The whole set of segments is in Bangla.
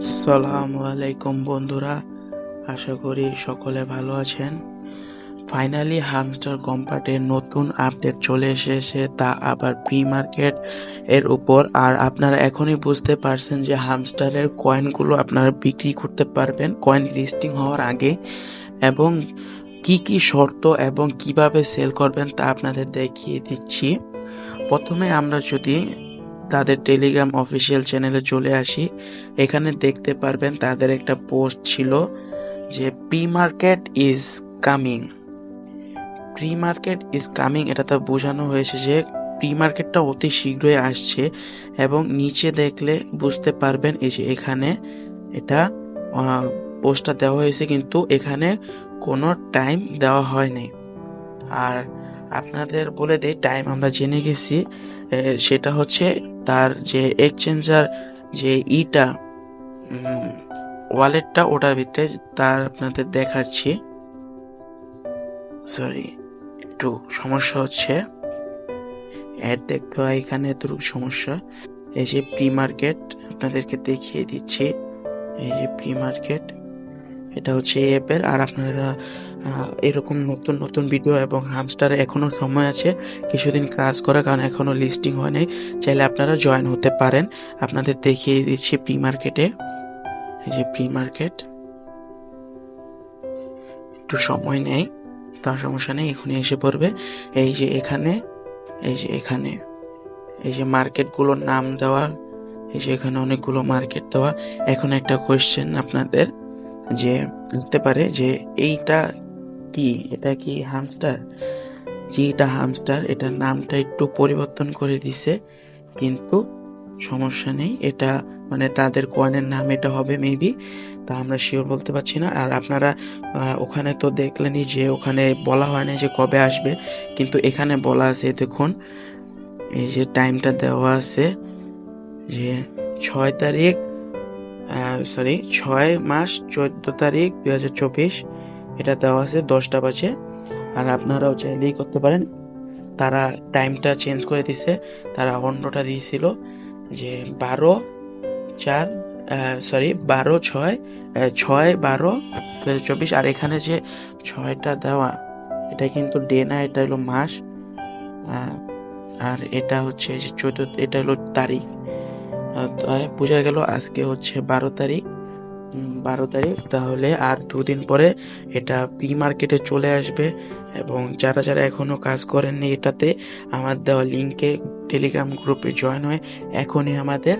আসসালামু আলাইকুম বন্ধুরা, আশা করি সকলে ভালো আছেন। ফাইনালি হামস্টার কম্পার্টের নতুন আপডেট চলে এসেছে, তা আবার প্রি মার্কেট এর উপর। আর আপনারা এখনই বুঝতে পারছেন যে হামস্টারের কয়েনগুলো আপনারা বিক্রি করতে পারবেন কয়েন লিস্টিং হওয়ার আগে, এবং কি কি শর্ত এবং কিভাবে সেল করবেন তা আপনাদের দেখিয়ে দিচ্ছি। প্রথমে আমরা যদি তাদের টেলিগ্রাম অফিসিয়াল চ্যানেলে চলে আসি, এখানে দেখতে পারবেন তাদের একটা পোস্ট ছিল যে pre market is coming. Pre market is coming এটাতে বোঝানো হয়েছে যে প্রি মার্কেটটা অতি শীঘ্রই আসছে, এবং নিচে দেখলে বুঝতে পারবেন এই যে এখানে এটা পোস্টটা দেওয়া হয়েছে, কিন্তু এখানে কোনো টাইম দেওয়া হয়নি। আর আপনাদের বলে দেই, টাইম আমরা জেনে গেছি। সেটা হচ্ছে তার যে এক্সচেঞ্জার যে ওয়ালেটটা, ওটার ভিতরে তার আপনাদের দেখাচ্ছি। সরি, একটু সমস্যা হচ্ছে, অ্যাড দেখতে হয় এখানে, এতটুকু সমস্যা। এই যে প্রি মার্কেট আপনাদেরকে দেখিয়ে দিচ্ছি, এই যে প্রি মার্কেট, এটা হচ্ছে এই অ্যাপের। আর আপনারা এরকম নতুন নতুন ভিডিও এবং হামস্টারে এখনো সময় আছে কিছুদিন কাজ করা, কারণ এখনো লিস্টিং হয় নাই, চাইলে আপনারা জয়েন হতে পারেন। আপনাদের দেখিয়ে দিচ্ছি প্রি মার্কেটে, এই যে প্রি মার্কেট। একটু সময় নেই, তার সমস্যা নেই, এখনই এসে পড়বে। এই যে এখানে, এই যে এখানে, এই যে মার্কেটগুলোর নাম দেওয়া, এই যে এখানে অনেকগুলো মার্কেট দেওয়া। এখন একটা কোয়েশ্চেন আপনাদের যে হতে পারে যে এইটা কি, এটা কি হামস্টার? যে এটা হামস্টার, এটার নামটা একটু পরিবর্তন করে দিছে, কিন্তু সমস্যা নেই, এটা মানে তাদের কয়েনের নাম এটা হবে মেবি, তা আমরা শিওর বলতে পারছি না। আর আপনারা ওখানে তো দেখলেনই যে ওখানে বলা হয় না যে কবে আসবে, কিন্তু এখানে বলা আছে, দেখুন এই যে টাইমটা দেওয়া আছে যে 6 মাস 14 তারিখ 2024, এটা দেওয়া আছে 10টা বাজে। আর আপনারাও চাইলেই করতে পারেন, তারা টাইমটা চেঞ্জ করে দিছে, তারা অন্যটা দিয়েছিল যে 12/6/2024। আর এখানে যে 6টা দেওয়া, এটা কিন্তু ডে না, এটা হলো মাস। আর এটা হচ্ছে যে 14, এটা হলো তারিখ। বোঝা গেল আজকে হচ্ছে 12 তারিখ। তাহলে আর 2 দিন পরে এটা প্রি মার্কেটে চলে আসবে। এবং যারা যারা এখনো কাজ করেননি এটাতে, আমার দেওয়া লিঙ্কে টেলিগ্রাম গ্রুপে জয়েন হয়ে এখনই আমাদের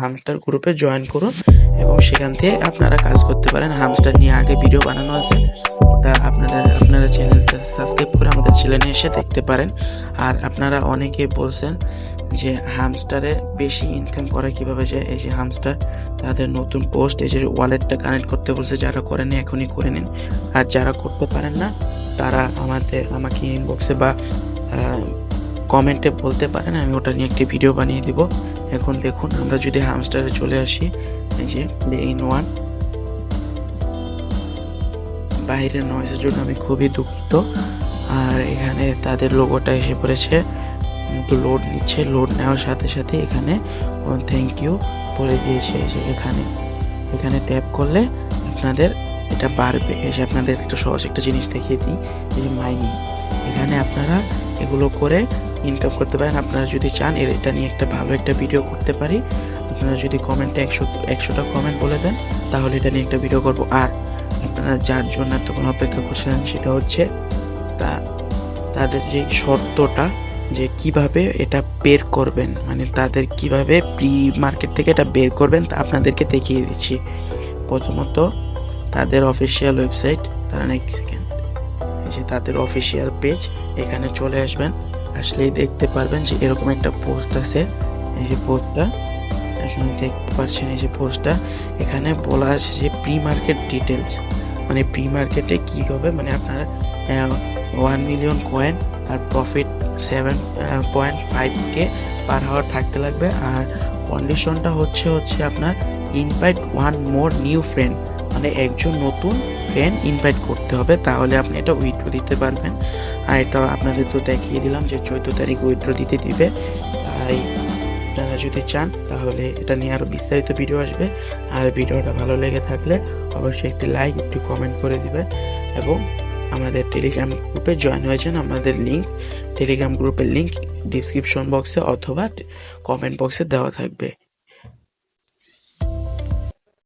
হামস্টার গ্রুপে জয়েন করুন, এবং সেখান থেকে আপনারা কাজ করতে পারেন। হামস্টার নিয়ে আগে ভিডিও বানানো আছে, ওটা আপনারা চ্যানেলটা সাবস্ক্রাইব করে আমাদের চ্যানেলে এসে দেখতে পারেন। আর আপনারা অনেকে বলছেন যে হামস্টারে বেশি ইনকাম করা কিভাবে যায়। এই যে হামস্টার তাদের নতুন পোস্ট, এই যে ওয়ালেটটা কানেক্ট করতে বলছে, যারা করেনি এখনই করে নিন। আর যারা করতে পারেন না তারা আমাকে ইনবক্সে বা কমেন্টে বলতে পারেন, আমি ওটা নিয়ে একটি ভিডিও বানিয়ে দিব। এখন দেখুন, আমরা যদি হামস্টারে চলে আসি, এই যে প্লে ইন ওয়ান, বাইরের নয়েজের জন্য আমি খুবই দুঃখিত। আর এখানে তাদের লোগোটা এসে পড়েছে, একটু লোড নিচ্ছে, লোড নেওয়ার সাথে সাথে এখানে থ্যাংক ইউ বলে দিয়েছে। যে এখানে ট্যাপ করলে আপনাদের এটা বাড়বে। এসে আপনাদের একটা সহজ একটা জিনিস দেখিয়ে দিই, এই যে মাইনিং, এখানে আপনারা এগুলো করে ইনকাম করতে পারেন। আপনারা যদি চান এটা নিয়ে একটা ভালো একটা ভিডিও করতে পারি, আপনারা যদি কমেন্টে 100টা কমেন্ট বলে দেন, তাহলে এটা নিয়ে একটা ভিডিও করব। আর আপনারা যার জন্য এতক্ষণ অপেক্ষা করছিলেন, সেটা হচ্ছে তাদের যে শর্তটা, যে কিভাবে এটা বের করবেন, মানে তাদের কিভাবে প্রি মার্কেট থেকে এটা বের করবেন তা আপনাদেরকে দেখিয়ে দিচ্ছি। প্রথমত তাদের অফিসিয়াল ওয়েবসাইট, তারা এক সেকেন্ড, এই যে তাদের অফিসিয়াল পেজ, এখানে চলে আসবেন। আসলেই দেখতে পারবেন যে এরকম একটা পোস্ট আছে, এই যে পোস্টটা এখানে দেখতে পাচ্ছেন। এই যে পোস্টটা, এখানে বলা আছে যে প্রি মার্কেট ডিটেলস, মানে প্রি মার্কেটে কী হবে, মানে আপনার 1 মিলিয়ন কয়েন আর প্রফিট 7.5K পার হাওয়ার থাকতে লাগবে। আর কন্ডিশনটা হচ্ছে আপনার ইনভাইট 1 মোর নিউ ফ্রেন্ড, মানে একজন নতুন ফ্রেন্ড ইনভাইট করতে হবে, তাহলে আপনি এটা উইথড্র দিতে পারবেন। আর এটা আপনাদের তো দেখিয়ে দিলাম যে 14 তারিখ উইথড্র দিতে দিবে, তাই আপনারা যদি চান তাহলে এটা নিয়ে আরও বিস্তারিত ভিডিও আসবে। আর ভিডিওটা ভালো লেগে থাকলে অবশ্যই একটি লাইক, একটি কমেন্ট করে দিবেন এবং আমাদের টেলিগ্রাম গ্রুপে জয়েন হয়েছেন। আমাদের টেলিগ্রাম গ্রুপের লিঙ্ক ডিসক্রিপশন বক্সে অথবা কমেন্ট বক্সে দেওয়া থাকবে।